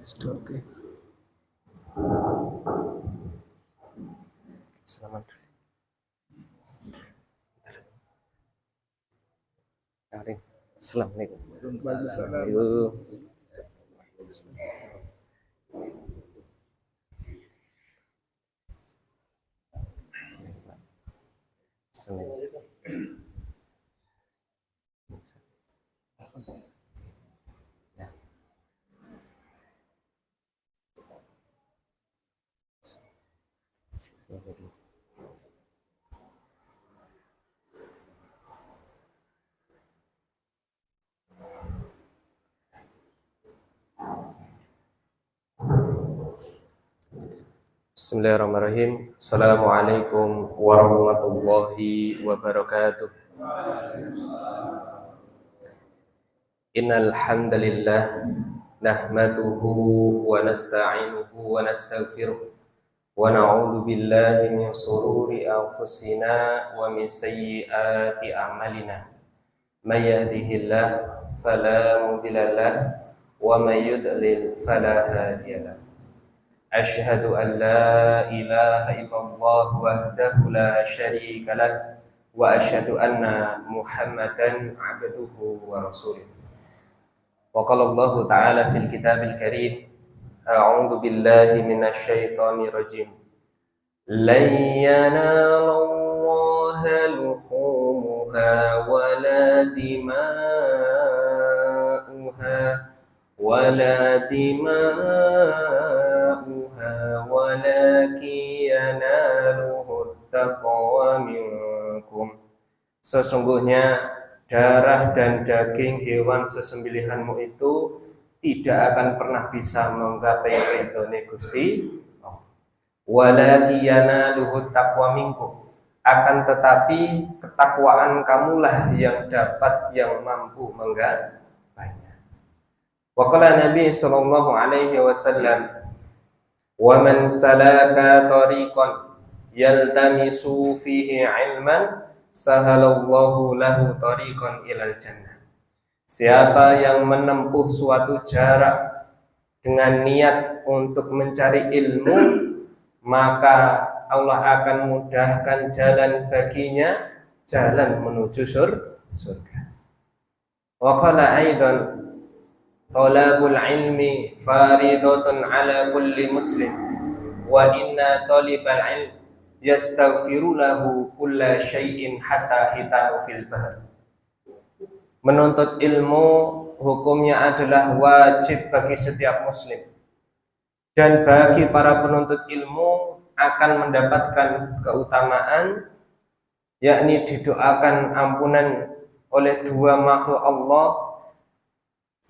Oke. Selamat. Assalamualaikum. Assalamualaikum. Bismillahirrahmanirrahim. Assalamualaikum warahmatullahi wabarakatuh. Innal hamdalillah nahmaduhu wa nasta'inuhu wa nastaghfiruh wa na'udzu billahi min shururi anfusina wa min sayyiati a'malina. May yahdihillahu fala mudilla lahu wa may yudlil fala hadiya lahu. Asyhadu an la ilaha illallah wahdahu la syarika lah wa asyhadu anna Muhammadan abduhu wa rasuluh. Wa qala Allah ta'ala fil kitabil karim, a'udzu billahi minasy syaithanir rajim. Lan yanalallaha luhumuha wala dima'uha walakin yanaluhu taqwa minkum. Sesungguhnya darah dan daging hewan sesembelihanmu itu tidak akan pernah bisa menggapai ridhone Gusti. Walakin yanaluhu taqwa minkum, akan tetapi ketakwaan kamulah yang mampu menggapainya. Wa qala Nabi sallallahu alaihi wasallam, wa man salaka tariqan yaltamisu fihi ilman sahalallahu lahu tariqan ilal jannah. Siapa yang menempuh suatu jarak dengan niat untuk mencari ilmu, maka Allah akan mudahkan jalan baginya, jalan menuju surga. Wa qala aidan, talabul ilmi faridatun ala kulli muslim wa inna talibal ilm yastaghfiru lahu kulla syai'in hatta hitanu fil bahr. Menuntut ilmu hukumnya adalah wajib bagi setiap muslim, dan bagi para penuntut ilmu akan mendapatkan keutamaan, yakni didoakan ampunan oleh dua makhluk Allah.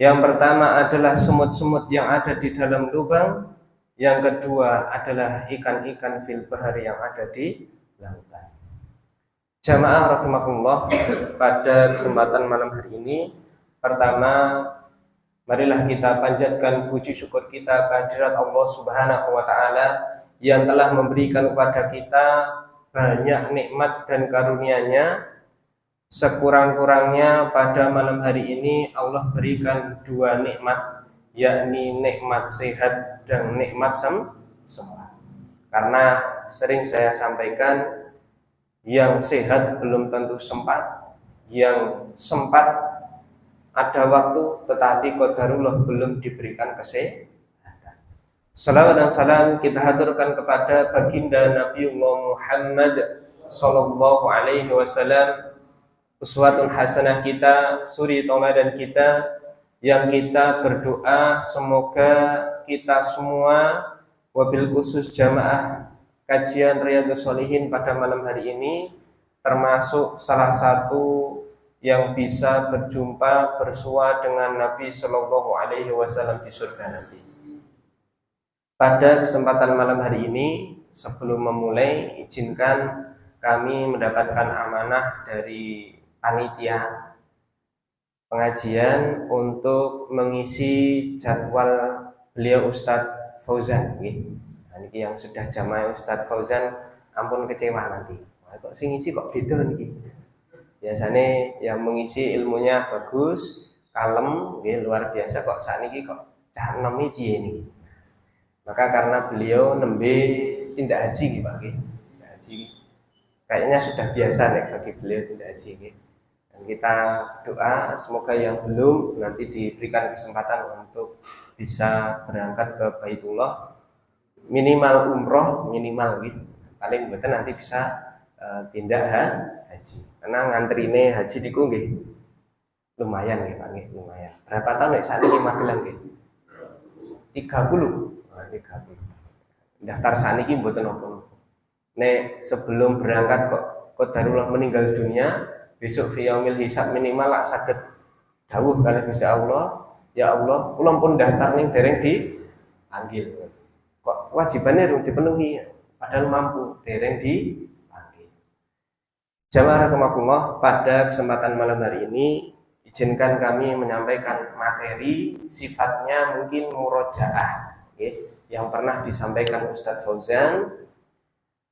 Yang pertama adalah semut-semut yang ada di dalam lubang, yang kedua adalah ikan-ikan fil bahar yang ada di lautan. Jamaah rahimakumullah, pada kesempatan malam hari ini, pertama marilah kita panjatkan puji syukur kita kehadirat Allah Subhanahu wa taala yang telah memberikan kepada kita banyak nikmat dan karunia-Nya. Sekurang-kurangnya pada malam hari ini Allah berikan dua nikmat, yakni nikmat sehat dan nikmat sembuh. Karena sering saya sampaikan, yang sehat belum tentu sempat, yang sempat ada waktu tetapi qadarullah belum diberikan kesehatan. Salawat dan salam kita haturkan kepada baginda Nabiullah Muhammad sallallahu alaihi wasallam, uswatun hasanah kita, suri tauladan kita, yang kita berdoa semoga kita semua, wabil khusus jamaah kajian Riyadhus Shalihin pada malam hari ini, termasuk salah satu yang bisa berjumpa bersua dengan Nabi sallallahu alaihi wasallam di surga nanti. Pada kesempatan malam hari ini, sebelum memulai, izinkan kami mendapatkan amanah dari panitia pengajian untuk mengisi jadwal beliau Ustadz Fauzan. Ini yang sudah jamaah Ustadz Fauzan, ampun kecewa nanti. Kok sing ngisi kok beda nih? Biasanya yang mengisi ilmunya bagus, kalem, luar biasa, kok saat ini kok cah enom iki ini. Maka karena beliau nembe tindak haji nggih Pak nggih. Tindak haji kayaknya sudah biasa nih bagi beliau tindak haji nggih. Dan kita doa semoga yang belum nanti diberikan kesempatan untuk bisa berangkat ke Baitullah, minimal umroh minimal gitu, paling betul nanti bisa tindak haji. Karena ngantrine haji niku nggih lumayan nggih Pak nggih, lumayan. Berapa tahun nek sakniki Magelang nggih? 30. Nah, 30. Daftar sakniki mboten napa-napa. Nek sebelum berangkat kok qadarullah meninggal dunia, besok fi yaumil hisab minimal lak saged dawuh kalih Gusti Allah, ya Allah, kula pun daftar ning dereng dipanggil. Kok wajibannya harus dipenuhi padahal mampu dereng dipanggil. Jamaah rahimakumullah, pada kesempatan malam hari ini izinkan kami menyampaikan materi sifatnya mungkin murojaah yang pernah disampaikan Ustadz Fauzan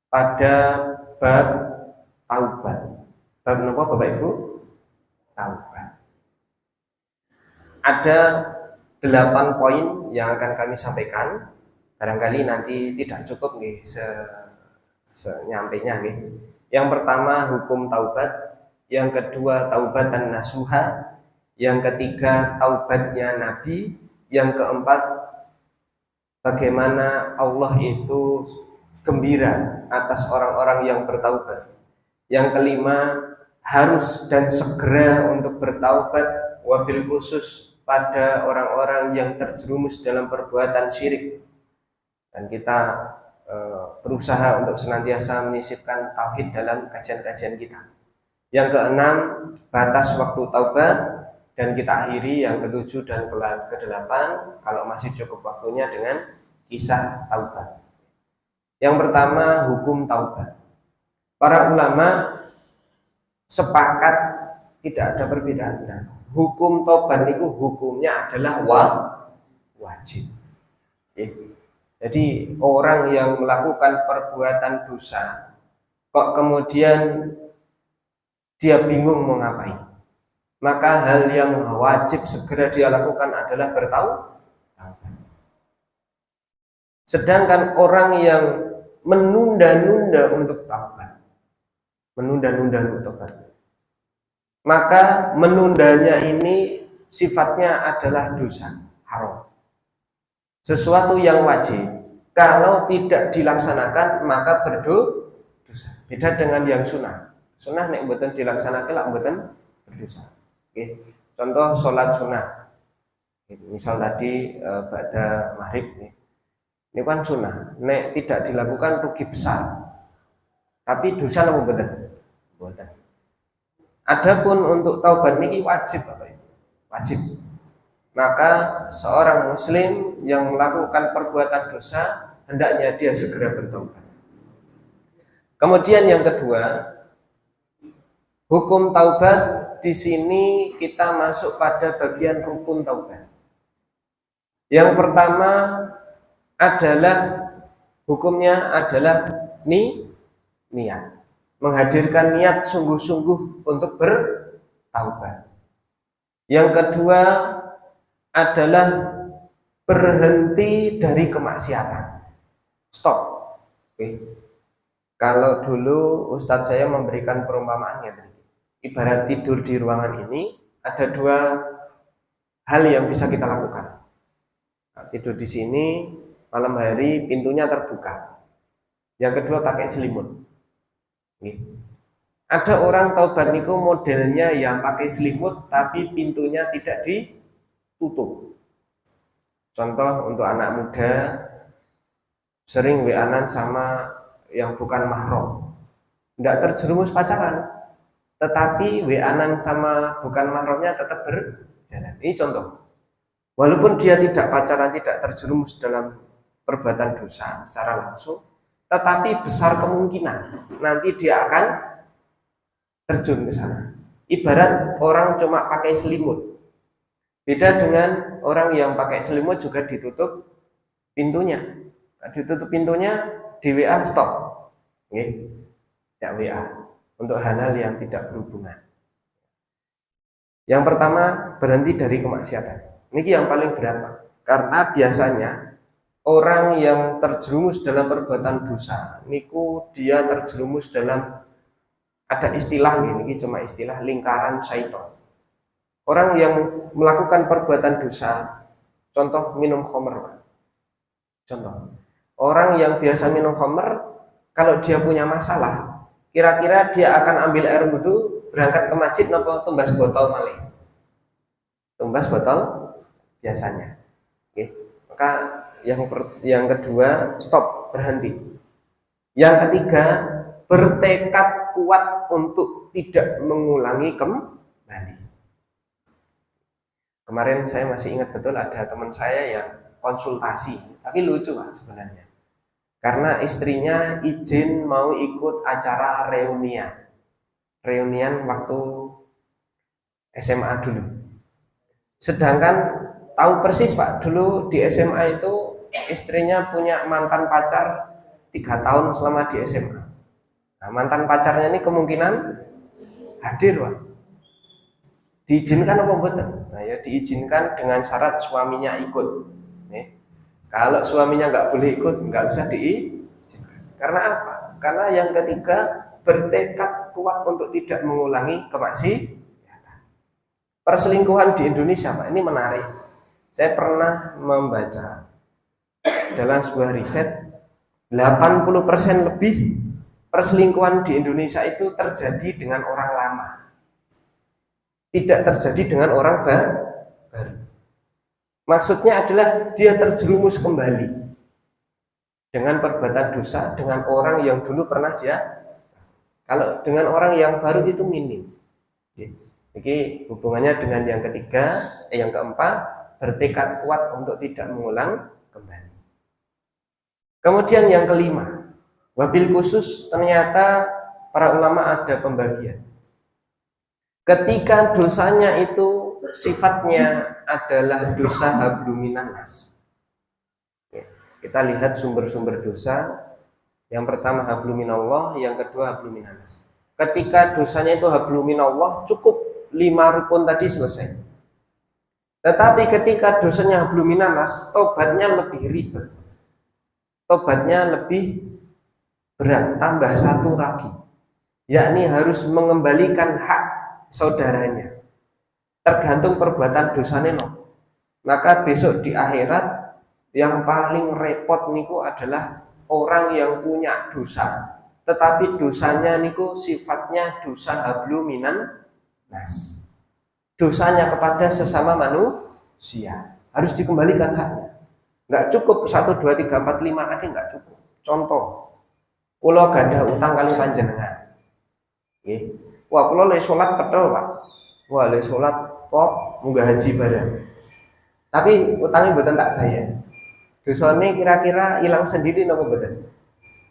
pada bab taubat. Bab napa Bapak Ibu? Taubat. Ada 8 poin yang akan kami sampaikan. Barangkali nanti tidak cukup nggih senyampainya nggih. Yang pertama hukum taubat, yang kedua taubatan nasuha, yang ketiga taubatnya Nabi, yang keempat bagaimana Allah itu gembira atas orang-orang yang bertaubat. Yang kelima harus dan segera untuk bertaubat, wabil khusus pada orang-orang yang terjerumus dalam perbuatan syirik. Dan kita berusaha untuk senantiasa menyisipkan tauhid dalam kajian-kajian kita. Yang keenam, batas waktu taubat, dan kita akhiri yang ketujuh dan kedelapan kalau masih cukup waktunya dengan kisah taubat. Yang pertama, hukum taubat. Para ulama sepakat tidak ada perbedaan. Hukum taubat itu hukumnya adalah wajib. Jadi orang yang melakukan perbuatan dosa kok kemudian dia bingung mau ngapain, maka hal yang wajib segera dia lakukan adalah bertaubat. Sedangkan orang yang menunda-nunda untuk taubat, maka menundanya ini sifatnya adalah dosa, haram. Sesuatu yang wajib kalau tidak dilaksanakan maka berdosa. Beda dengan yang sunnah. Sunnah nek mboten dilaksanakan lak mboten berdosa. Oke. Contoh sholat sunnah. Misal tadi ba'da maghrib ini kan sunnah. Nek tidak dilakukan rugi besar. Tapi dosa napa mboten? Mboten. Adapun untuk taubat niki wajib Bapak Ibu. Wajib. Maka seorang muslim yang melakukan perbuatan dosa hendaknya dia segera bertobat. Kemudian yang kedua, hukum taubat di sini kita masuk pada bagian rukun taubat. Yang pertama adalah hukumnya adalah niat. Menghadirkan niat sungguh-sungguh untuk bertaubat. Yang kedua adalah berhenti dari kemaksiatan. Stop. Oke. Kalau dulu Ustadz saya memberikan perumpamaannya tadi. Ibarat tidur di ruangan ini ada 2 hal yang bisa kita lakukan. Nah, tidur di sini malam hari pintunya terbuka. Yang kedua pakai selimut. Oke. Ada orang taubat niku modelnya yang pakai selimut tapi pintunya tidak ditutup. Contoh untuk anak muda sering WA-an sama yang bukan mahram, tidak terjerumus pacaran, tetapi WA-an sama bukan mahramnya tetap berjalan. Ini contoh. Walaupun dia tidak pacaran, tidak terjerumus dalam perbuatan dosa secara langsung, tetapi besar kemungkinan nanti dia akan terjun ke sana. Ibarat orang cuma pakai selimut. Beda dengan orang yang pakai selimut juga ditutup pintunya. Ditutup pintunya, di WA stop. Oke. Ya WA untuk hal-hal yang tidak berhubungan. Yang pertama, berhenti dari kemaksiatan. Ini yang paling berat, Pak. Karena biasanya orang yang terjerumus dalam perbuatan dosa niku dia terjerumus dalam, ada istilah ini cuma istilah, lingkaran syaitan. Orang yang melakukan perbuatan dosa, contoh minum khamr. Contoh, orang yang biasa minum khamr, kalau dia punya masalah, kira-kira dia akan ambil air wudu, berangkat ke masjid, nopo tumbas botol malih. Tumbas botol biasanya. Oke. Maka yang kedua, stop, berhenti. Yang ketiga, bertekad kuat untuk tidak mengulangi kembali. Kemarin saya masih ingat betul ada teman saya yang konsultasi, tapi lucu Pak sebenarnya. Karena istrinya izin mau ikut acara reunian waktu SMA dulu. Sedangkan tahu persis Pak, dulu di SMA itu istrinya punya mantan pacar 3 tahun selama di SMA. Nah, mantan pacarnya ini kemungkinan hadir Pak. Diizinkan apa betul? Nah ya diizinkan dengan syarat suaminya ikut. Nih. Kalau suaminya nggak boleh ikut, nggak bisa diizinkan. Karena apa? Karena yang ketiga, bertekad kuat untuk tidak mengulangi kemaksiatan. Perselingkuhan di Indonesia, Pak, ini menarik. Saya pernah membaca dalam sebuah riset, 80% lebih perselingkuhan di Indonesia itu terjadi dengan orang lama. Tidak terjadi dengan orang baru. Maksudnya adalah dia terjerumus kembali dengan perbuatan dosa dengan orang yang dulu pernah dia. Kalau dengan orang yang baru itu minim. Jadi hubungannya dengan yang ketiga, yang keempat, bertekad kuat untuk tidak mengulang kembali. Kemudian yang kelima, wabil khusus ternyata para ulama ada pembagian. Ketika dosanya itu sifatnya adalah dosa habluminan nas. Kita lihat sumber-sumber dosa. Yang pertama habluminallah, yang kedua habluminan nas. Ketika dosanya itu habluminallah, cukup 5 rukun tadi selesai. Tetapi ketika dosanya habluminan nas, tobatnya lebih ribet. Tobatnya lebih berat, tambah 1 lagi. Yakni harus mengembalikan hak saudaranya. Tergantung perbuatan dosanya no. Maka besok di akhirat yang paling repot niku adalah orang yang punya dosa, tetapi dosanya niku sifatnya dosa habluminan nas. Dosanya kepada sesama manusia harus dikembalikan haknya. Enggak cukup 1 2 3 4 5 tadi enggak cukup. Contoh, kula gadah utang kali panjenengan. Nggih. Wah, kula le salat petel, Pak. Wah, le salat top munggah haji bareng. Tapi utangnya mboten tak bayar. Dosane kira-kira hilang sendiri napa mboten?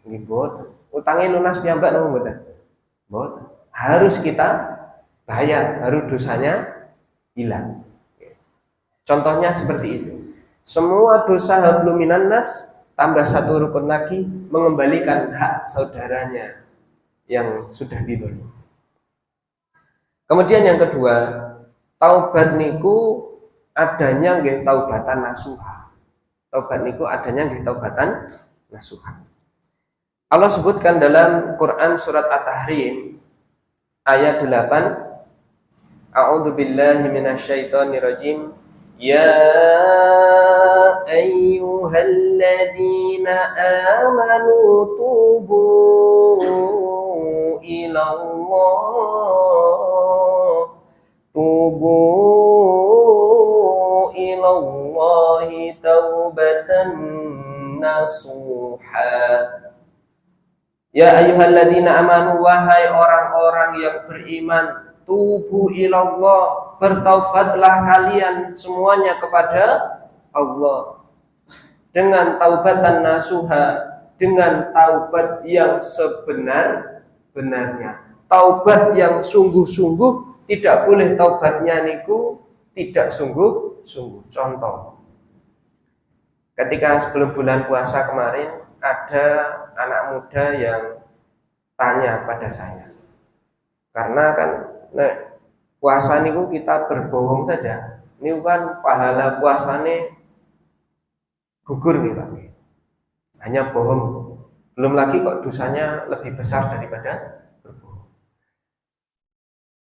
Nggih, mboten. Utangnya lunas piyambak napa mboten? Mboten. Harus kita bayar, baru dosanya hilang. Contohnya seperti itu. Semua dosa habluminan nas tambah 1 rukun lagi mengembalikan hak saudaranya yang sudah didolimi. Kemudian yang kedua, taubat niku adanya nggih taubatan nasuha. Taubat niku adanya nggih taubatan nasuha. Allah sebutkan dalam Quran surat At-Tahrim ayat 8, A'udzu billahi minasyaitonir rajim. Ya ayyuhalladzina amanu tubu ilallahi taubatan nasuha. Ya ayyuhalladzina amanu, wahai orang-orang yang beriman, tubu ilallah, bertaubatlah kalian semuanya kepada Allah dengan taubatan nasuha, dengan taubat yang sebenar-benarnya, taubat yang sungguh-sungguh. Tidak boleh taubatnya niku tidak sungguh-sungguh. Contoh, ketika sebelum bulan puasa kemarin ada anak muda yang tanya pada saya, karena kan puasa niku kita berbohong saja, niku kan pahala puasane gugur nih Pak. Hanya bohong. Belum lagi kok dosanya lebih besar daripada berbohong.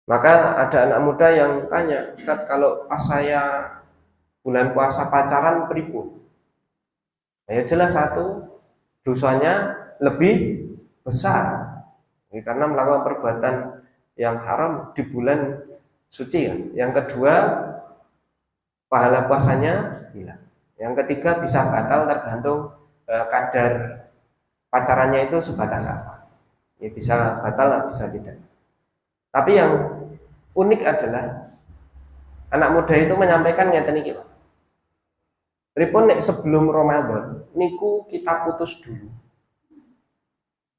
Maka ada anak muda yang tanya, Ustadz, kalau pas saya bulan puasa pacaran pripun? Ya jelas satu, dosanya lebih besar. Ini karena melakukan perbuatan yang haram di bulan suci ya. Yang kedua, pahala puasanya hilang. Yang ketiga bisa batal tergantung kadar pacarannya itu sebatas apa. Ya bisa batal, bisa tidak. Tapi yang unik adalah anak muda itu menyampaikan ngeten iki, Pak. Pripun nek sebelum Ramadan niku kita putus dulu.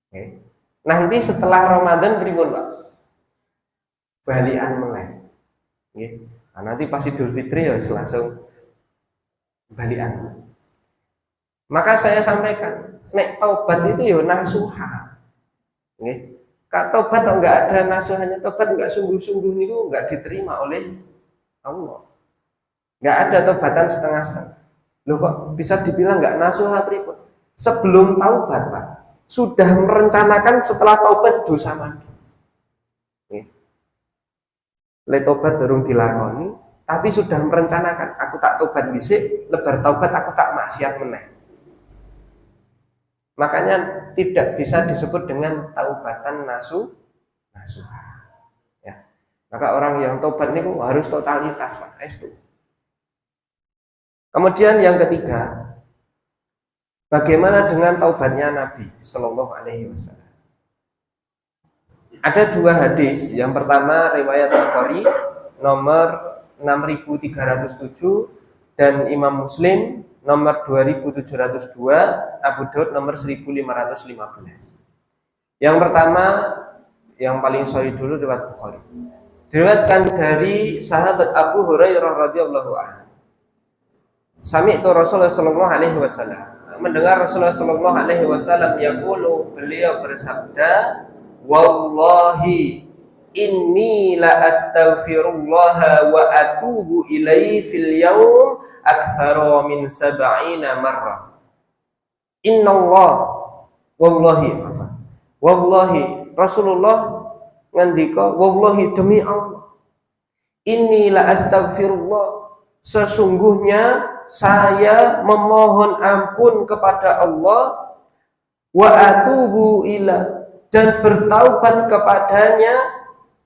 Oke. Nanti setelah Ramadan pripun, Pak? Balikan meneh. Nggih. Nah, nanti pas Idul Fitri ya langsung balikan. Maka saya sampaikan, nek taubat itu ya nasuha. Nggih. Kak tobat kok enggak ada nasuhannya, tobat enggak sungguh-sungguh niku enggak diterima oleh Allah. Enggak ada tobatan setengah-setengah. Loh kok bisa dibilang enggak nasuha pripun? Sebelum taubat, Pak, sudah merencanakan setelah taubat dosa mandi. Le taubat durung dilakoni, tapi sudah merencanakan aku tak taubat dhisik, lebar taubat aku tak maksiat meneh. Makanya tidak bisa disebut dengan taubatan nasuha. Ya. Maka orang yang taubat niku harus totalitas, Pak. Itu. Kemudian yang ketiga, bagaimana dengan taubatnya Nabi Sallallahu Alaihi Wasallam? Ada dua hadis. Yang pertama riwayat Bukhari nomor 6307 dan Imam Muslim nomor 2702, Abu Daud nomor 1515. Yang pertama yang paling sahih dulu riwayat Bukhari. Diriwayatkan dari sahabat Abu Hurairah radhiyallahu anhu. Sami'tu Rasulullah sallallahu alaihi wasallam. Mendengar Rasulullah sallallahu alaihi wasallam yaqulu, beliau bersabda, wallahi inni la astaghfirullah wa atubu ilaihi fil yaum aktsara min 70 marrah. Innallah wallahi Rasulullah ngandika, wallahi demi Allah, inni la astaghfirullah, sesungguhnya saya memohon ampun kepada Allah, wa atubu ila, dan bertaubat kepadanya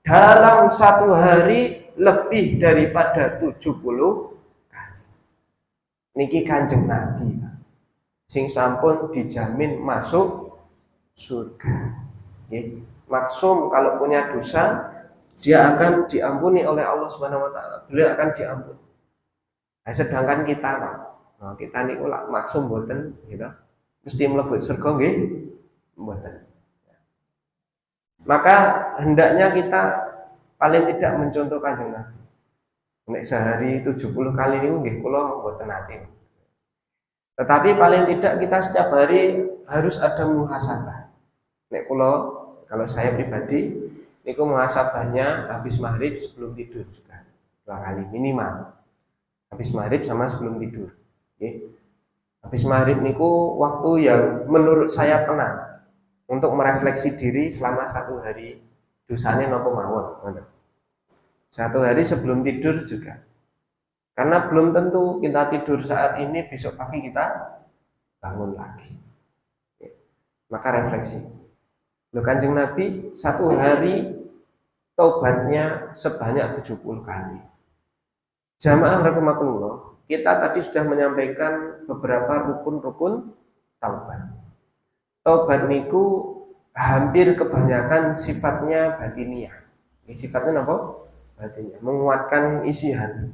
dalam satu hari lebih daripada 70 kali. Niki Kanjeng Nabi, sing sampun dijamin masuk surga. Maksum kalau punya dosa dia akan diampuni oleh Allah Subhanahu wa taala. Beliau akan diampuni. Nah, sedangkan kita, Pak, kita niku lak maksum mboten gitu. Mesti mlebet surga nggih? Mboten. Maka hendaknya kita paling tidak mencontoh Kanjeng Nabi. Nek sehari 70 kali niku nggih kula mboten nate. Tetapi paling tidak kita setiap hari harus ada muhasabah. Nek kula, kalau saya pribadi niku muhasabahnya habis maghrib sebelum tidur juga. 2 kali minimal. Habis maghrib sama sebelum tidur. Habis maghrib niku waktu yang menurut saya tenang untuk merefleksi diri selama 1 hari dosanya napa mawon. 1 hari sebelum tidur juga. Karena belum tentu kita tidur saat ini besok pagi kita bangun lagi. Maka refleksi. Kanjeng Nabi 1 hari taubatnya sebanyak 70 kali. Jamaah rahimakumullah, kita tadi sudah menyampaikan beberapa rukun-rukun taubat. Taubat niku hampir kebanyakan sifatnya batiniah. Sifatnya apa? Batiniah, menguatkan isi hati.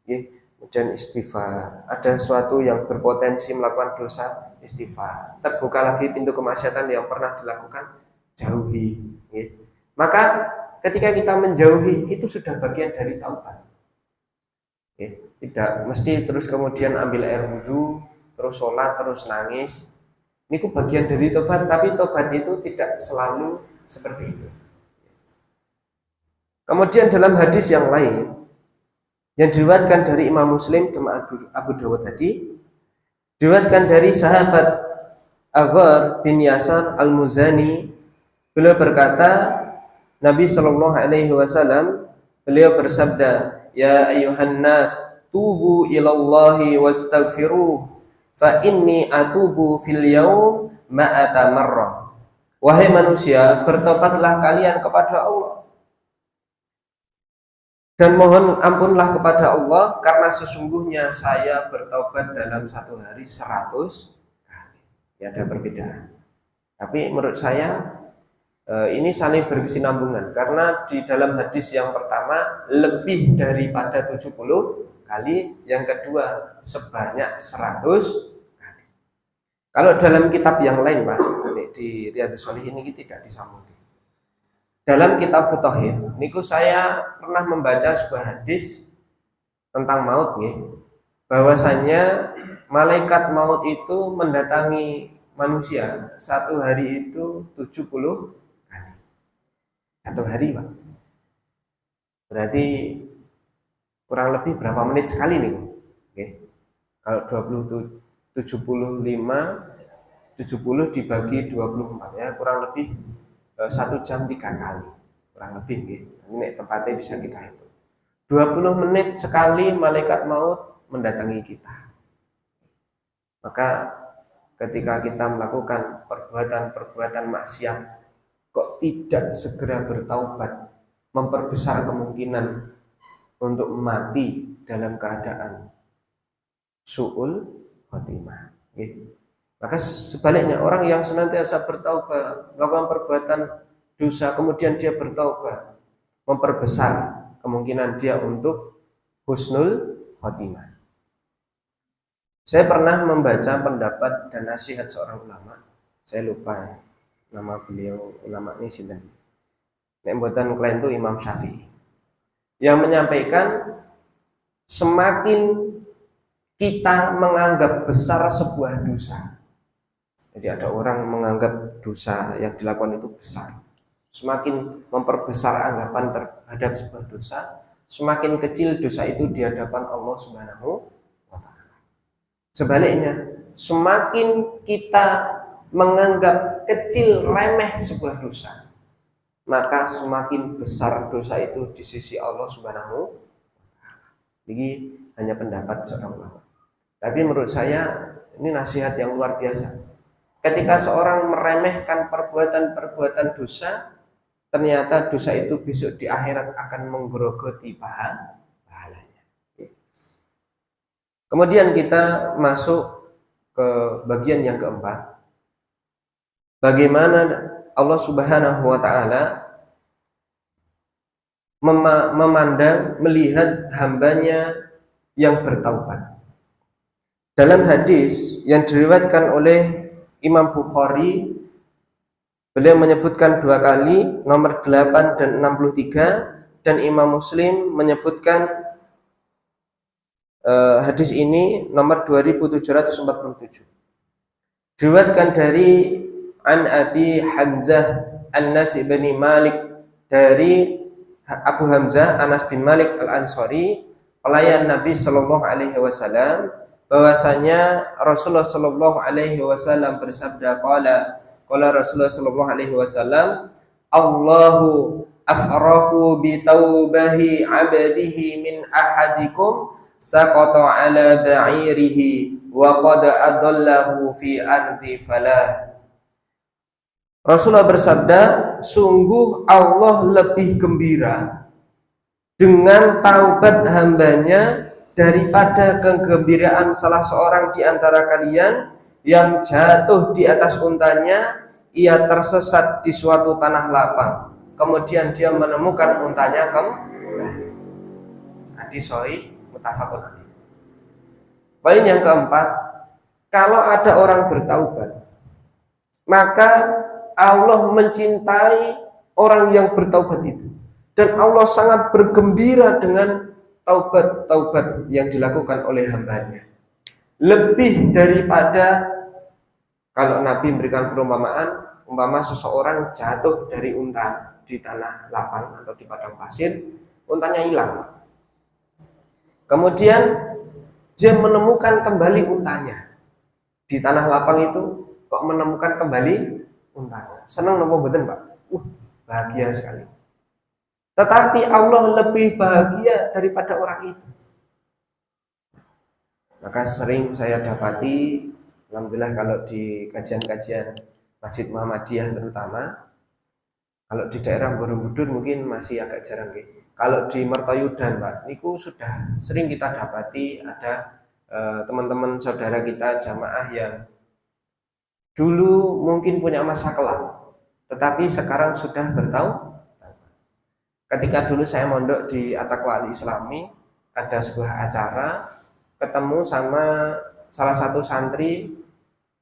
Kemudian istighfar. Ada sesuatu yang berpotensi melakukan dosa, istighfar. Terbuka lagi pintu kemaksiatan yang pernah dilakukan, jauhi. Maka ketika kita menjauhi itu sudah bagian dari taubat. Tidak mesti terus kemudian ambil air wudhu, terus sholat, terus nangis. Ini bagian dari tobat, tapi tobat itu tidak selalu seperti itu. Kemudian dalam hadis yang lain yang diriwayatkan dari Imam Muslim dan Abu Dawud tadi, Diriwayatkan dari sahabat Aghar bin Yasar Al-Muzani, beliau berkata, Nabi Shallallahu Alaihi Wasallam beliau bersabda, ya ayuhan nas tubu ilallahi wastaghfiruh fa inni atubu fil yaum ma'ata marrah. Wahai manusia, bertobatlah kalian kepada Allah dan mohon ampunlah kepada Allah, karena sesungguhnya saya bertobat dalam satu hari 100 kali. Ya, ada perbedaan. Tapi menurut saya ini saling berkesinambungan, karena di dalam hadis yang pertama lebih daripada 70 kali, yang kedua sebanyak 100 kali. Kalau dalam kitab yang lain Pak, di Riyadhus Shalihin ini tidak disambung. Dalam kitab Tauhid niku saya pernah membaca sebuah hadis tentang maut nih, bahwasanya malaikat maut itu mendatangi manusia satu hari itu 70 kali. Satu hari Pak. Berarti kurang lebih berapa menit sekali nih? Oke. Kalau 75 70 dibagi 24 ya kurang lebih 1 jam 3 kali, kurang lebih gitu. Ini tempatnya bisa kita hitung. 20 menit sekali malaikat maut mendatangi kita. Maka ketika kita melakukan perbuatan-perbuatan maksiat, kok tidak segera bertaubat, memperbesar kemungkinan untuk mati dalam keadaan su'ul khotimah. Maka sebaliknya, orang yang senantiasa bertaubat, melakukan perbuatan dosa, kemudian dia bertaubat, memperbesar kemungkinan dia untuk husnul khotimah. Saya pernah membaca pendapat dan nasihat seorang ulama, saya lupa nama beliau, ulamanya sinten. Nek mboten klien itu Imam Syafi'i, yang menyampaikan semakin kita menganggap besar sebuah dosa. Jadi ada orang menganggap dosa yang dilakukan itu besar, semakin memperbesar anggapan terhadap sebuah dosa, semakin kecil dosa itu di hadapan Allah Subhanahu wa Ta'ala. Sebaliknya, semakin kita menganggap kecil remeh sebuah dosa, maka semakin besar dosa itu di sisi Allah Subhanahu wa Ta'ala. Jadi hanya pendapat seorang ulama. Tapi menurut saya ini nasihat yang luar biasa. Ketika seorang meremehkan perbuatan-perbuatan dosa, ternyata dosa itu besok di akhirat akan menggerogoti pahalanya. Kemudian kita masuk ke bagian yang keempat. Bagaimana Allah Subhanahu wa Ta'ala memandang, melihat hambanya yang bertaubat. Dalam hadis yang diriwayatkan oleh Imam Bukhari, beliau menyebutkan 2 kali, nomor 8 dan 63, dan Imam Muslim menyebutkan hadis ini nomor 2747. Diriwayatkan dari An Abi Hamzah An-Nas bin Malik, dari Abu Hamzah Anas bin Malik Al-Ansari, pelayan Nabi Shallallahu Alaihi Wasallam, bahwasanya Rasulullah Shallallahu Alaihi Wasallam bersabda, qala Rasulullah Shallallahu Alaihi Wasallam, Allahu afrahu bi taubahi abdihi min ahadikum saqata ala ba'irihi wa qad adallahu fi ardi falah. Rasulullah bersabda, sungguh Allah lebih gembira dengan taubat hambanya daripada kegembiraan salah seorang di antara kalian yang jatuh di atas untanya, ia tersesat di suatu tanah lapang, kemudian dia menemukan untanya kembali. Hadis sahih muttafaqun alaih. Poin yang keempat, kalau ada orang bertaubat, maka Allah mencintai orang yang bertaubat itu, dan Allah sangat bergembira dengan taubat-taubat yang dilakukan oleh hambanya. Lebih daripada kalau Nabi memberikan perumpamaan, umpama seseorang jatuh dari unta di tanah lapang atau di padang pasir, untanya hilang. Kemudian dia menemukan kembali untanya. di tanah lapang itu kok menemukan kembali untanya. Senang nopo mboten, Pak? Bahagia sekali. Tetapi Allah lebih bahagia daripada orang itu. Maka sering saya dapati, alhamdulillah kalau di kajian-kajian Masjid Muhammadiyah terutama, kalau di daerah Borobudur mungkin masih agak jarang. Kalau di Mertoyudan, Pak, niku sudah sering kita dapati ada teman-teman saudara kita jamaah yang dulu mungkin punya masa kelam, tetapi sekarang sudah bertahun. Ketika dulu saya mondok di At-Taqwa Al-Islami, ada sebuah acara, ketemu sama salah satu santri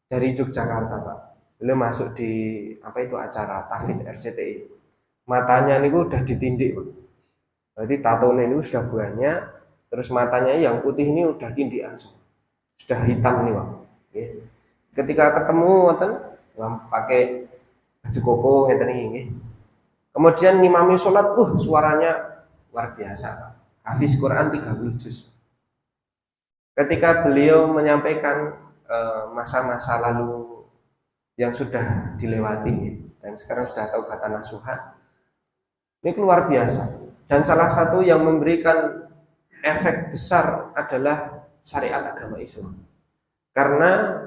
dari Yogyakarta, Pak. Beliau masuk di acara Tafid RCTI. Matanya ini udah ditindik, Pak. Berarti tatonya ini sudah banyak, terus matanya yang putih ini udah tindikan semua. Sudah hitam nih, Pak. Ketika ketemu pakai baju koko ngeten iki. Kemudian ngimami sholat, suaranya luar biasa, Pak. Hafiz Quran 30 juz. Ketika beliau menyampaikan masa-masa lalu yang sudah dilewati dan sekarang sudah taubatan nasuha, ini luar biasa. Dan salah satu yang memberikan efek besar adalah syariat agama Islam. Karena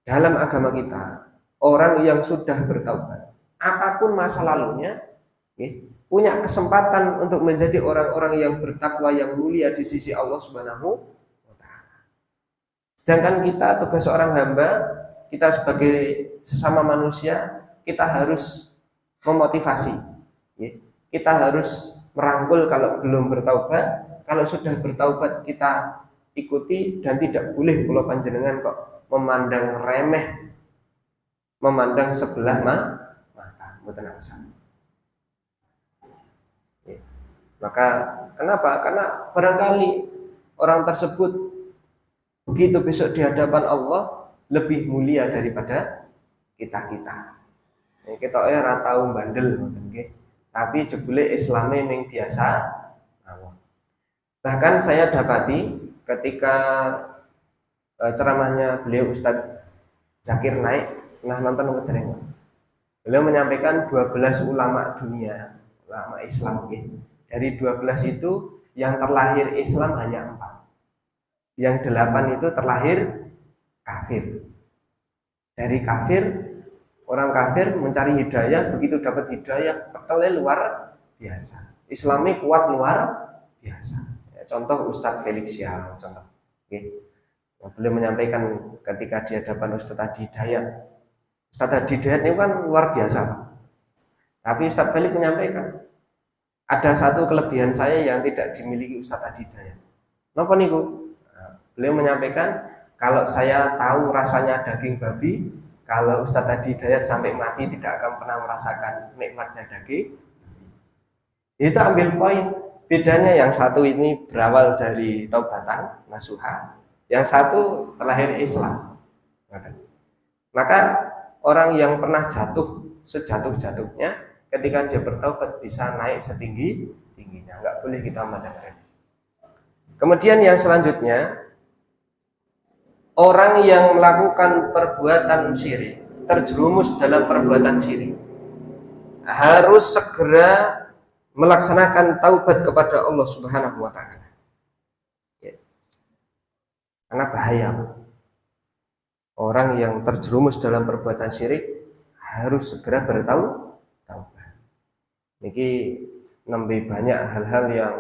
dalam agama kita, orang yang sudah bertaubat, apapun masa lalunya, punya kesempatan untuk menjadi orang-orang yang bertakwa, yang mulia di sisi Allah Subhanahu wa Ta'ala. Sedangkan kita, tugas seorang hamba, kita sebagai sesama manusia, kita harus memotivasi, kita harus merangkul kalau belum bertaubat. Kalau sudah bertaubat kita ikuti, dan tidak boleh kalau panjenengan kok memandang remeh, memandang sebelah mata, mboten angsal. Maka kenapa? Karena barangkali orang tersebut begitu besok di hadapan Allah lebih mulia daripada kita. Kita ora tau bandel ngoten nggih. Tapi jebule Islame ning biasa mawon. Bahkan saya dapati ketika ceramahnya beliau Ustadz Zakir Naik, pernah nonton nggih. Beliau menyampaikan 12 ulama dunia, ulama Islam nggih. Dari 12 itu yang terlahir Islam hanya 4. Yang 8 itu terlahir kafir. Dari kafir, orang kafir mencari hidayah, begitu dapat hidayah, pekelnya luar biasa. Islami kuat luar biasa. Ya, contoh Ustadz Felix Siang, contoh. Beliau menyampaikan ketika di hadapan Ustadz Hadi Hidayat. Ustadz Hadi Hidayat ini kan luar biasa, Pak. Tapi Ustadz Felix menyampaikan, ada satu kelebihan saya yang tidak dimiliki Ustadz Hadi Hidayat. Napa niku? Beliau menyampaikan, kalau saya tahu rasanya daging babi, kalau Ustadz Hadi Hidayat sampai mati tidak akan pernah merasakan nikmatnya daging. Itu ambil poin. Bedanya yang satu ini berawal dari taubatan nasuha, yang satu terlahir Islam. Maka orang yang pernah jatuh sejatuh-jatuhnya, ketika dia bertaubat bisa naik setinggi-tingginya. Enggak boleh kita memandang. Kemudian yang selanjutnya, orang yang melakukan perbuatan syirik, terjerumus dalam perbuatan syirik, harus segera melaksanakan taubat kepada Allah Subhanahu wa Ta'ala. Karena bahaya. Orang yang terjerumus dalam perbuatan syirik harus segera bertaubat. Niki nembe banyak hal-hal yang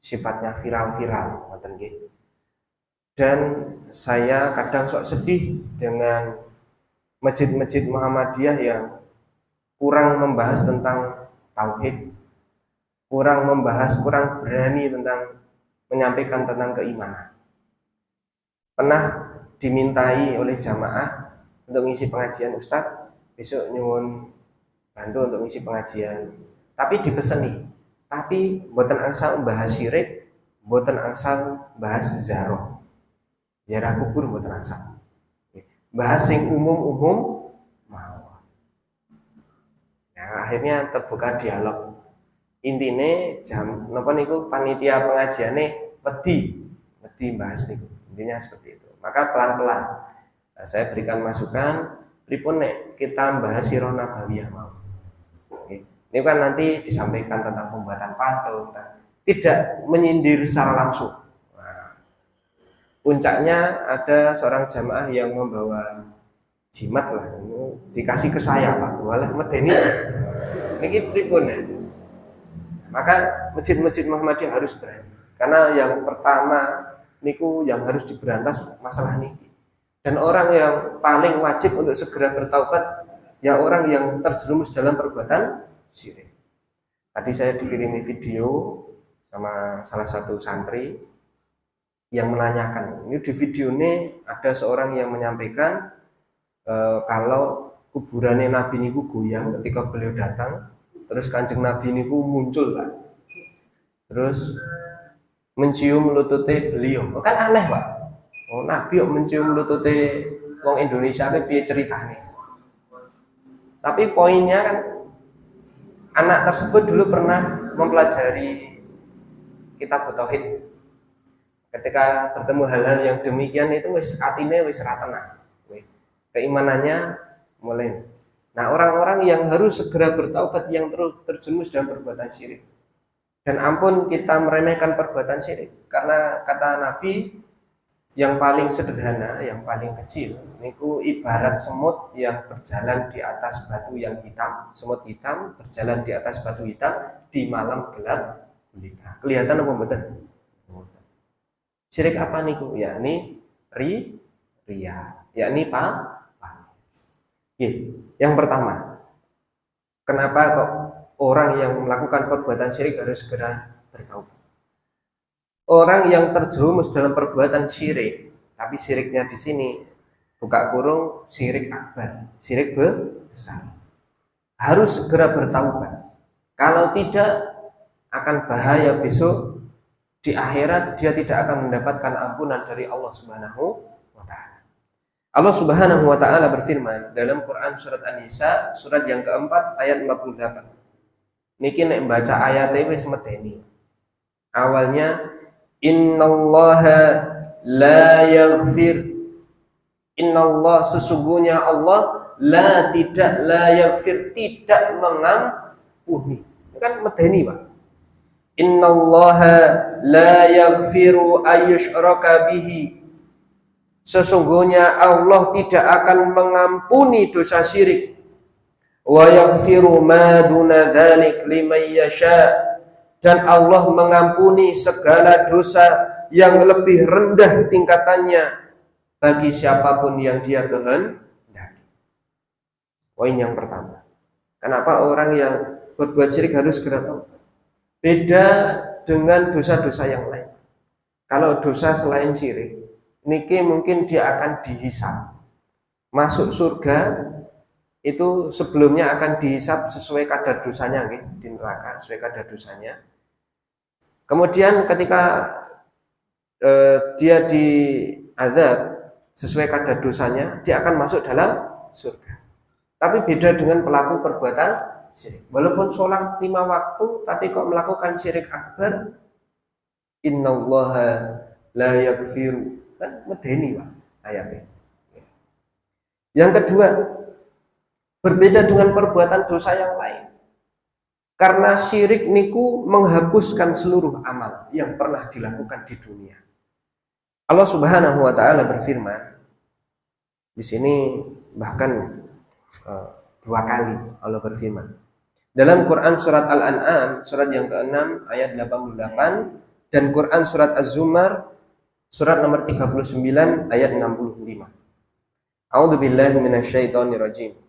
sifatnya viral-viral, ngoten nggih. Dan saya kadang sok sedih dengan masjid-masjid Muhammadiyah yang kurang membahas tentang tauhid, kurang berani tentang menyampaikan tentang keimanan. Pernah dimintai oleh jamaah untuk ngisi pengajian, Ustadz besok nyuwun bantu untuk ngisi pengajian, tapi dipeseni, tapi mboten angsal bahas syirik, mboten angsal bahas zaroh, ziarah kubur, mboten angsal bahas sing umum mau. Nah, akhirnya terbuka dialog. Intine jam napa niku panitia pengajiane wedi bahas niku. Intinya seperti itu. Maka pelan-pelan Nah, saya berikan masukan pripun nek kita bahas sirah nabawiyah mau. Oke. Ini kan nanti disampaikan tentang pembuatan patung, tidak menyindir secara langsung. Nah, puncaknya ada seorang jamaah yang membawa jimat lah, dikasih ke saya Pak, walah medeni. Ini pripun ya? Maka masjid-masjid Muhammadiyah harus berani. Karena yang pertama niku yang harus diberantas masalah niki. Dan orang yang paling wajib untuk segera bertaubat ya orang yang terjerumus dalam perbuatan syirik. Tadi saya dikirimi video sama salah satu santri yang menanyakan. Ini di video ini ada seorang yang menyampaikan kalau kuburannya Nabi niku goyang ketika beliau datang, terus kanjeng Nabi niku muncul Pak. Terus mencium lututnya beliau. Kan aneh Pak. Oh, Nabi kok mencium lututnya wong Indonesia ke piye ceritane. Tapi poinnya kan anak tersebut dulu pernah mempelajari kitab tauhid. Ketika bertemu hal-hal yang demikian itu wis atine wis ra tenang. Keimanannya mulai. Nah, orang-orang yang harus segera bertaubat yang terus terjerumus dalam perbuatan syirik. Dan ampun kita meremehkan perbuatan syirik karena kata Nabi yang paling sederhana, yang paling kecil, niku ibarat semut yang berjalan di atas batu yang hitam, semut hitam berjalan di atas batu hitam di malam gelap gulita. Kelihatan apa mboten? Syirik apa niku? Yakni riya, yakni yang pertama, kenapa kok orang yang melakukan perbuatan syirik harus segera bertaubat? Orang yang terjerumus dalam perbuatan syirik, tapi syiriknya di sini buka kurung syirik akbar, syirik besar, harus segera bertaubat. Kalau tidak akan bahaya besok di akhirat dia tidak akan mendapatkan ampunan dari Allah Subhanahu wa taala. Allah Subhanahu wa taala berfirman dalam Quran surat An-Nisa surat yang keempat ayat 48. Niki nek baca ayatnya wis medeni. Awalnya innallaha la yaghfir. Innallah sesungguhnya Allah la yaghfir tidak mengampuni. Ini kan medeni Pak. Innallaha la yaghfiru ayyushraka bihi. Sesungguhnya Allah tidak akan mengampuni dosa syirik. Wa yaghfiru ma duna dzalik liman yasha. Dan Allah mengampuni segala dosa yang lebih rendah tingkatannya bagi siapapun yang dia kehendaki. Poin yang pertama. Kenapa orang yang berbuat syirik harus segera taubat? Beda dengan dosa-dosa yang lain. Kalau dosa selain syirik, niki mungkin dia akan dihisab. Masuk surga itu sebelumnya akan dihisab sesuai kadar dosanya di neraka, sesuai kadar dosanya. Kemudian ketika dia diazab sesuai kadar dosanya, dia akan masuk dalam surga. Tapi beda dengan pelaku perbuatan syirik. Walaupun sholat 5 waktu, tapi kok melakukan syirik akbar, innallaha la yaghfiru. Kan medeni Pak ayatnya. Yang kedua, berbeda dengan perbuatan dosa yang lain. Karena syirik niku menghapuskan seluruh amal yang pernah dilakukan di dunia. Allah Subhanahu wa taala berfirman di sini bahkan 2 kali Allah berfirman. Dalam Quran surat Al-An'am surat yang ke-6 ayat 88 dan Quran surat Az-Zumar surat nomor 39 ayat 65. A'udzubillahi minasyaitonirrajim.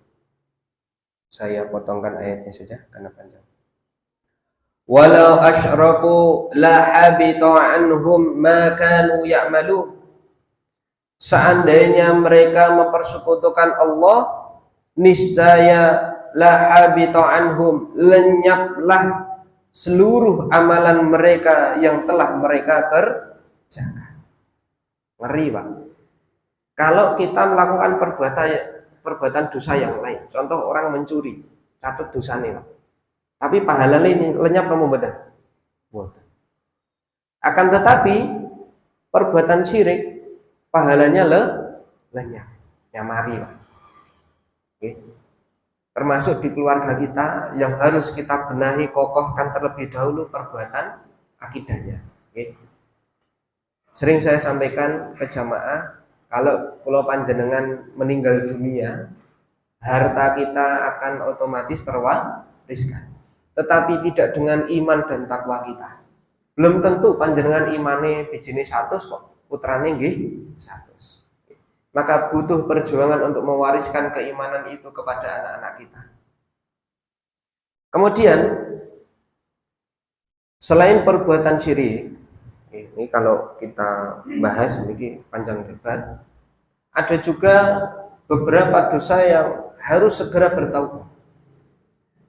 Saya potongkan ayatnya saja karena panjang. Walau asyraku la habita anhum ma kanu ya'malun. Seandainya mereka mempersekutukan Allah, niscaya la habita anhum, lenyaplah seluruh amalan mereka yang telah mereka kerjakan. Ngeri Pak. Kalau kita melakukan perbuatan dosa yang lain, contoh orang mencuri, catat dosanya Pak. Tapi pahalanya ini lenyap kamu betul. Akan tetapi perbuatan syirik pahalanya lenyap. nyamari, Pak. Oke. Termasuk di keluarga kita yang harus kita benahi, kokohkan terlebih dahulu perbuatan akidahnya. Oke. Sering saya sampaikan ke jamaah, kalau pulau panjenengan meninggal dunia, harta kita akan otomatis terwariskan. Tetapi tidak dengan iman dan takwa kita. Belum tentu panjenengan imane bijine 100 kok, putrane nggih 100. Maka butuh perjuangan untuk mewariskan keimanan itu kepada anak-anak kita. Kemudian selain perbuatan syirik, ini kalau kita bahas ini panjang lebar, ada juga beberapa dosa yang harus segera bertaubat.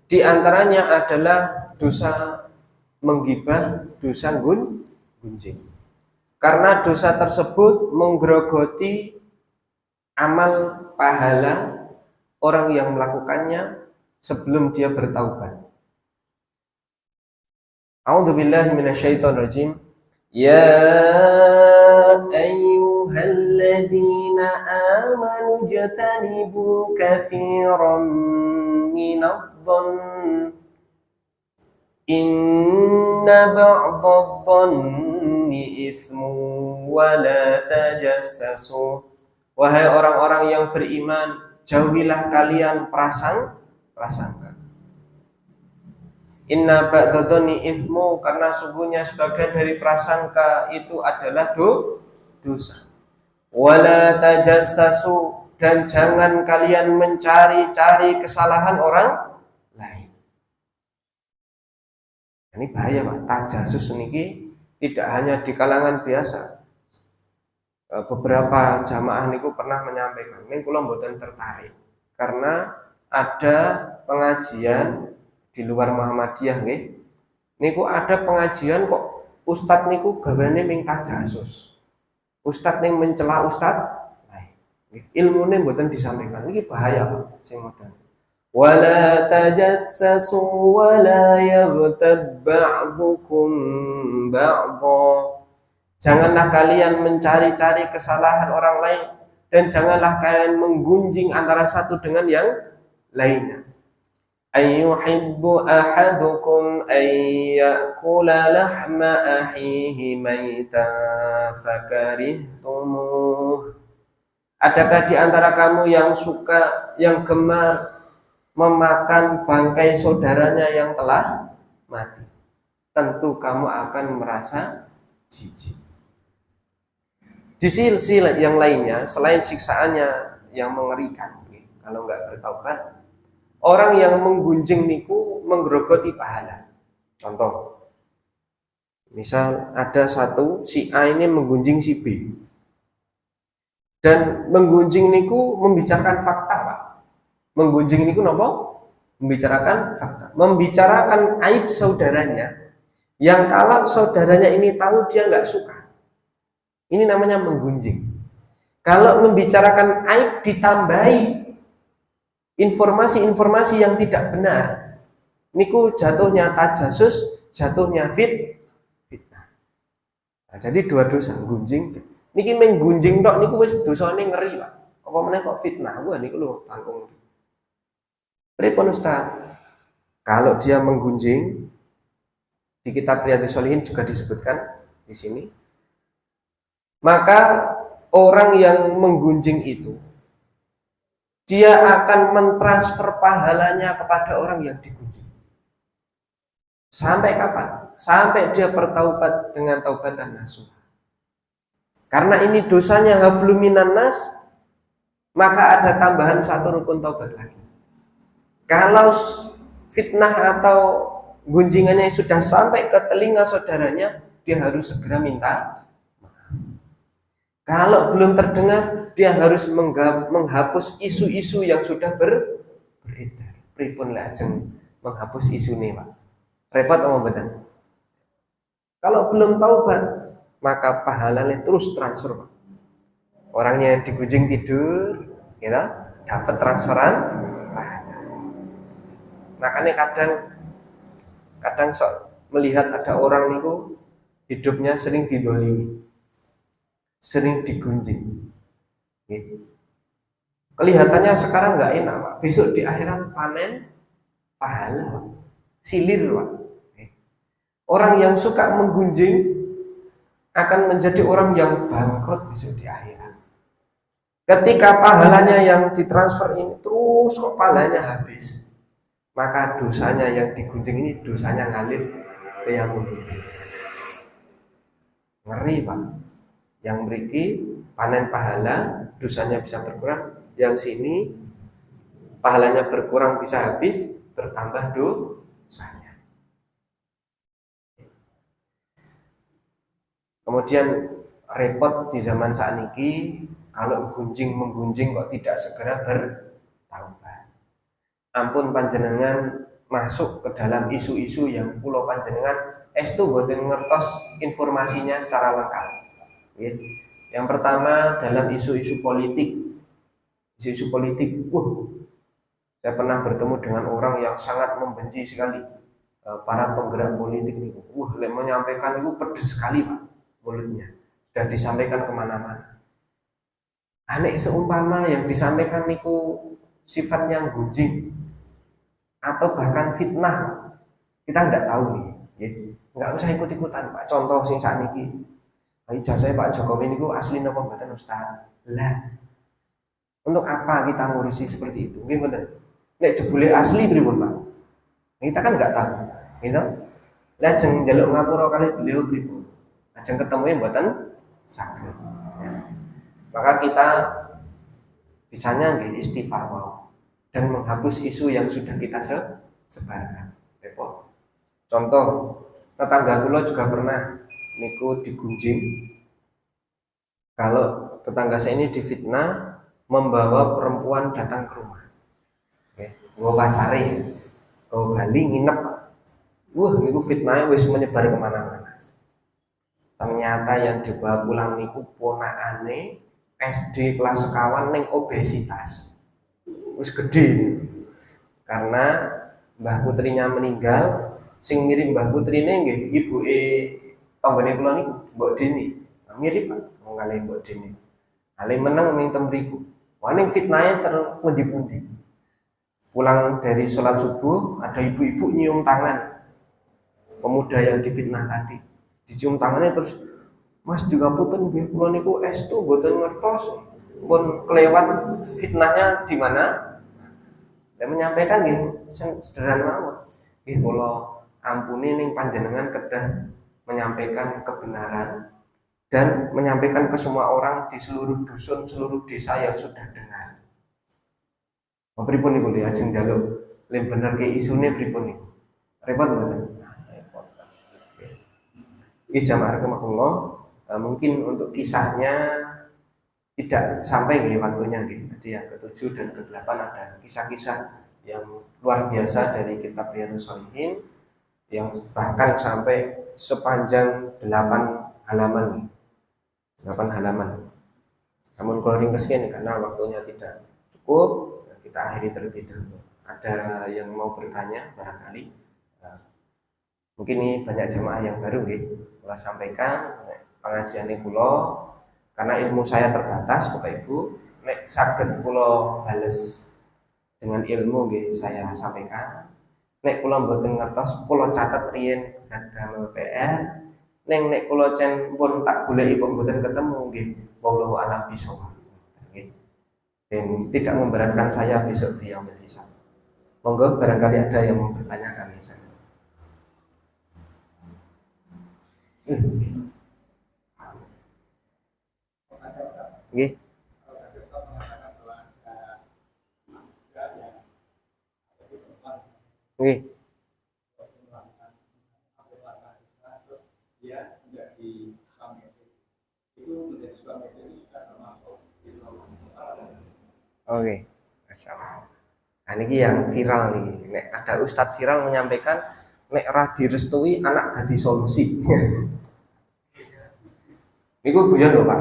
Di antaranya adalah dosa menggibah, dosa gunjing. Karena dosa tersebut menggerogoti amal pahala orang yang melakukannya sebelum dia bertaubat. A'udzubillahi minasyaitonirrajim. Ya ayyuhalladzina amanu jatanibu katsiran minadh-dhann inna ba'dadh-dhanni itsmun wa la tajassasu. Wahai orang-orang yang beriman, jauhilah kalian prasangka. Inna ba'dadh-dhanni itsmu, karena sungguhnya sebagian dari prasangka itu adalah dosa. Wala tajassasu, dan jangan kalian mencari-cari kesalahan orang lain. Ini bahaya, Pak. Tajassus niki tidak hanya di kalangan biasa. Beberapa jamaah niku pernah menyampaikan, ini kula mboten tertarik karena ada pengajian di luar Muhammadiyah nggih. Niku ada pengajian kok ustadz niku gawane ming tajassus. Ustadz ning mencela ustadz lain. Ilmune mboten disampaikan. Niki bahaya, Pak, sing ngoten. Wala tajassasu wala yaghtab ba'dukum ba'dha. Janganlah kalian mencari-cari kesalahan orang lain dan janganlah kalian menggunjing antara satu dengan yang lainnya. Ayyuhibbu ahadukum ayyakula lahma ahihi maitan fakarihtumuh. Adakah di antara kamu yang suka, yang gemar memakan bangkai saudaranya yang telah mati? Tentu kamu akan merasa jijik. Di sisi yang lainnya, selain siksaannya yang mengerikan, kalau nggak bertaubat, orang yang menggunjing niku menggerogoti pahala. Contoh, misal ada si A ini menggunjing si B, dan menggunjing niku membicarakan fakta, Pak. Menggunjing niku napa? Membicarakan fakta, membicarakan aib saudaranya, yang kalau saudaranya ini tahu dia nggak suka. Ini namanya menggunjing. Kalau membicarakan aib ditambahi informasi-informasi yang tidak benar, niku jatuhnya tajassus, jatuhnya fitnah. Nah, jadi dua dosa, gunjing. Niki menggunjing tok niku wis dosane ngeri, Pak. Apa meneh kok fitnah? Wah niku lho tanggung. Pripun Ustaz? Kalau dia menggunjing, di kitab Riyadhus Shalihin juga disebutkan di sini, maka orang yang menggunjing itu dia akan mentransfer pahalanya kepada orang yang digunjing. Sampai kapan? Sampai dia bertaubat dengan taubatan nasuh. Karena ini dosanya hablum minan nas, maka ada tambahan satu rukun taubat lagi. Kalau fitnah atau gunjingannya sudah sampai ke telinga saudaranya, dia harus segera minta. Kalau belum terdengar, dia harus menghapus isu-isu yang sudah beredar. Pripun lajeng menghapus isu ini, Pak? Repot apa betul? Kalau belum taubat, maka pahalanya terus transfer, Pak. Orangnya yang digunjing tidur, gitu, dapat transferan pahala. Makanya kadang sok melihat ada orang niku hidupnya sering didolimi, sering digunjing. Kelihatannya sekarang nggak enak, Pak. Besok di akhirat panen pahala, Pak. Silir, Pak. Orang yang suka menggunjing akan menjadi orang yang bangkrut besok di akhirat. Ketika pahalanya yang ditransfer ini terus kok pahalanya habis, maka dosanya yang digunjing ini dosanya ngalir ke yang menggunjing. Ngeri, Pak. Yang beriki panen pahala, dosanya bisa berkurang. Yang sini pahalanya berkurang bisa habis, bertambah dosanya. Kemudian repot di zaman saat ini kalau menggunjing kok tidak segera bertaubat. Ampun panjenengan masuk ke dalam isu-isu yang pulau panjenengan estu boten ngertos informasinya secara lengkap. Yang pertama dalam isu-isu politik. Isu-isu politik, saya pernah bertemu dengan orang yang sangat membenci sekali para penggerak politik ini. Menyampaikan itu pedes sekali, Pak. Mulutnya sudah disampaikan kemana-mana. Aneh seumpama yang disampaikan niku sifatnya gunjing atau bahkan fitnah, kita tidak tahu nih. Nggak usah ikut-ikutan, Pak. Contoh sing saat niki, ijazah Pak Jokowi niku asli napa mboten Ustaz? Lah, untuk apa kita ngurusi seperti itu? Nggih mboten. Nek jebule asli pripun, Pak? Kita kan nggak tahu, gitu. Lah jeng njaluk ngapura kali beliau pripun? Ajeng ketemu mboten saged. Ya. Maka kita bisanya nggih istighfar dan menghapus isu yang sudah kita sebarkan. Repot. Contoh, tetangga kula juga pernah niku digunjing. Kalau tetangga saya ini difitnah membawa perempuan datang ke rumah. Oke, gua pacare, gua Bali nginep. Niku fitnahnya wis menyebar kemana-mana. Ternyata yang dibawa pulang niku ponakane SD kelas sekawan ning obesitas. Wis gede ini. Karena Mbah putrinya meninggal, sing mirip Mbah putrine nggih ibuke tanggane kula niku, Mbok Dini. Mirip Pak, wong kalih Mbok Dini. Ale meneng ning temriku. Wah ning fitnahe terpundi-pundi. Pulang dari sholat subuh, ada ibu-ibu nyium tangan pemuda yang difitnah tadi. Dicium tangannya terus, Mas juga putun nggih kula niku estu mboten ngertos pun kelewat fitnahnya di mana. Dan menyampaikan nggih sederhana mawon. Nggih kula ampuni ning panjenengan kedah menyampaikan kebenaran dan menyampaikan ke semua orang di seluruh dusun, seluruh desa yang sudah dengar. Pripun niku lho ajeng njaluk len bener ke isune pripun niku. Repot mboten? Ini jamaah rahimakumullah, mungkin untuk kisahnya tidak sampai nggih waktunya nggih. Jadi yang ke-7 dan ke-8 ada kisah-kisah yang luar biasa dari kitab Riyadhus Shalihin yang bahkan sampai sepanjang 8 halaman. 8 halaman. Namun kalau ringkas ini karena waktunya tidak cukup, kita akhiri terlebih dahulu. Ada yang mau bertanya barangkali? Mungkin ini banyak jemaah yang baru nggih. Kula sampaikan pengajian kula karena ilmu saya terbatas Bapak Ibu, nek saged kula bales dengan ilmu nggih saya sampaikan. Nek kula mboten ngertos kula catet riyen damel PR. Nek kula cen pun tak goleki kok mboten ketemu nggih, wallahu a'lam bishawab. Nggih. Dan tidak memberatkan saya besok via hisab. Monggo barangkali ada yang mau bertanya kami saya. Nggih. Nggih. Oke. Nah, ini yang viral nih. Nek ada ustadz viral menyampaikan nek ra direstui anak dadi solusi. Niku guyon lho Pak.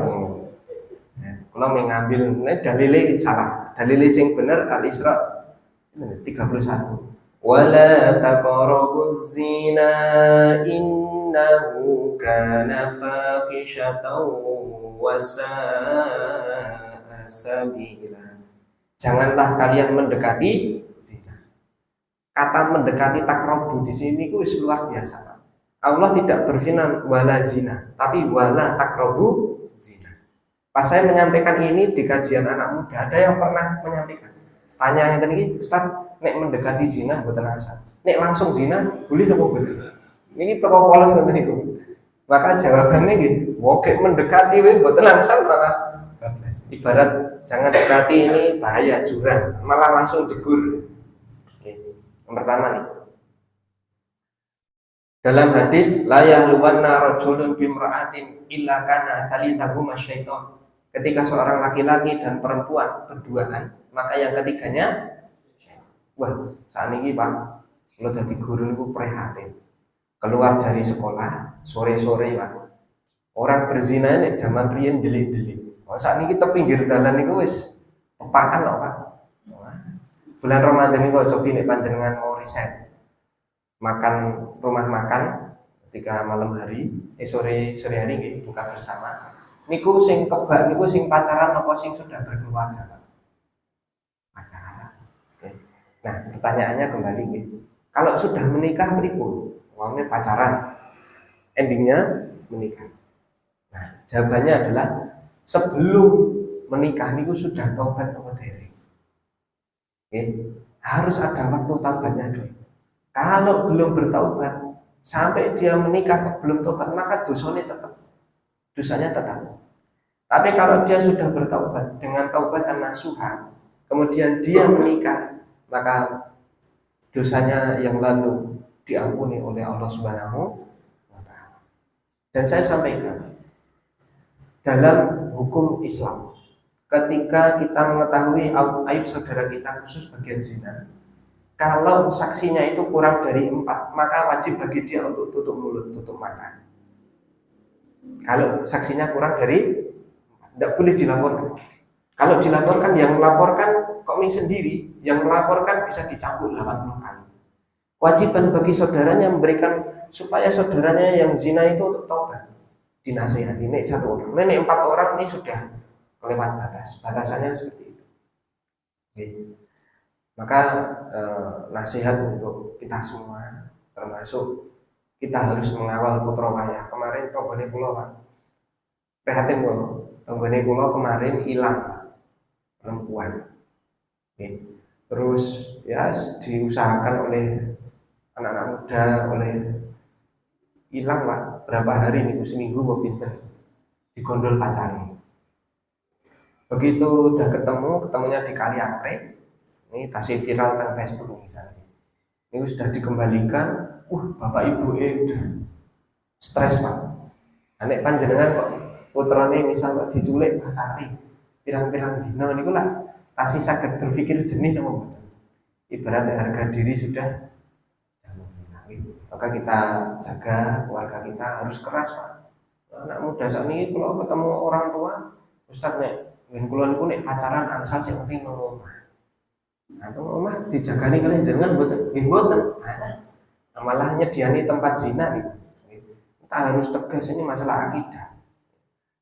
Kalau mengambil dalile salah. Dalile sing bener Al-Isra 31. Wala taqrabuz zina innahu kana faqishatan wa sa'a sabila. Janganlah kalian mendekati zina. Kata mendekati takrobu di sini itu luar biasa. Allah tidak berfirman wala zina, tapi wala takrobu zina. Pas saya menyampaikan ini di kajian anak muda, ada yang pernah menyampaikan. Tanya yang tadi, Ustaz, nek mendekati zina mboten asal. Nek langsung zina boleh apa boleh? Ini toko polos ngoten niku. Maka jawabannya gitu, oke mendekati we mboten langsung malah bablas. Ibarat jangan dekati ini bahaya jurang, malah langsung digur. Oke. Yang pertama nih. Dalam hadis la yahluwanna rajulun bimra'atin illa kana thalithahuma syaitan. Ketika seorang laki-laki dan perempuan berduaan, maka yang ketiganya wah, saat ini Pak, kalau dadi guru niku prihatin. Keluar dari sekolah sore-sore Pak. Orang berzina ini zaman riyen delik-delik. Oh, saat ini kita pinggir dalan niku wis pepakan loh Pak. Bulan Ramadan niku coba nek panjenengan mau riset. Makan rumah makan ketika malam hari, sore hari nggih buka bersama. Niku sing kebak niku sing pacaran apa sing sudah berkeluarga, Pak? Pacaran. Oke. Nah, pertanyaannya kembali gitu. Kalau sudah menikah pripun? Wongnya pacaran. Endingnya menikah. Nah, jawabannya adalah sebelum menikah niku sudah taubat apa dereng? Oke. Harus ada waktu taubatnya dulu. Kalau belum bertaubat sampai dia menikah belum taubat, maka dosanya tetap. Tapi kalau dia sudah bertaubat dengan taubatan nasuha, kemudian dia menikah, maka dosanya yang lalu diampuni oleh Allah Subhanahu wa taala. Dan saya sampaikan dalam hukum Islam, ketika kita mengetahui aib saudara kita khusus bagian zina, kalau saksinya itu kurang dari 4, maka wajib bagi dia untuk tutup mulut, tutup mata. Kalau saksinya kurang dari 4, tidak boleh dilaporkan. Kalau dilaporkan, yang melaporkan kok sendiri, yang melaporkan bisa dicambuk 80 kali. Kewajiban bagi saudaranya memberikan supaya saudaranya yang zina itu untuk taubat. Dinasihati, ini 1 orang, ini 4 orang ini sudah kelewat batas. Batasannya seperti itu. Oke. Maka nasihat untuk kita semua, termasuk kita harus mengawal putra wayah. Kemarin tonggone kula Pak, prihatin kula. Tonggone kula kemarin hilang perempuan. Oke. Terus ya diusahakan oleh anak-anak muda, oleh hilang Pak. Berapa hari nih, seminggu mau pinter digondol pacarnya. Begitu udah ketemunya di Kali Aprek. Ini tasih viral tentang Facebook misalnya. Ini sudah dikembalikan, bapak ibu udah stres Pak. Anek panjenengan kok putrane misalnya diculik pacari, pirang-pirang dino niku lah tasih saged berpikir jernih napa mboten. Ibarat harga diri sudah maka kita jaga keluarga kita harus keras Pak. Anak muda saat ini kalau ketemu orang tua, Ustaz nek ngen kula niku nek pacaran angsal sing penting nang atau omah dijagani kalian jangan mboten malah nyediani tempat zina nih. Kita harus tegas, ini masalah akidah.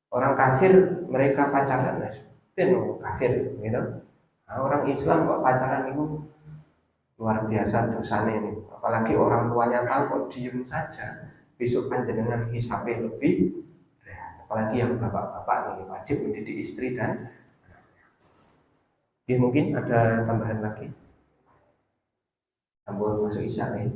Orang kafir mereka pacaran kafir gitu. Nah, orang Islam kok pacaran itu luar biasa dosanya ini. Apalagi orang tuanya tahu kok diem saja, besok panjenengan hisabnya lebih berat. Apalagi yang bapak-bapak ini wajib mendidik istri dan ya, mungkin ada tambahan lagi. Ambon masuk isya nih.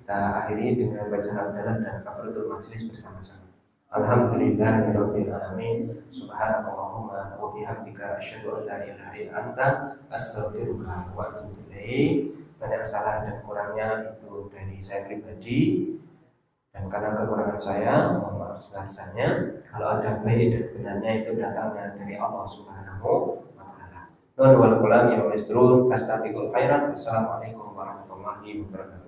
Kita akhiri dengan baca hamdalah dan kafaratul majelis bersama-sama. Alhamdulillahirabbil alamin. Subhanakallahumma wa bihamdika asyhadu an la ilaha illa anta astaghfiruka wa atubu ilaik. Banyak salah dan kurangnya itu dari saya pribadi, dan karena kekurangan saya mohon maaf sebesar-besarnya. Kalau ada baik dan benarnya itu datangnya dari Allah Subhanahu Nun wal qulam ya maisturun fastabiqul khairat. Wassalamualaikum warahmatullahi wabarakatuh.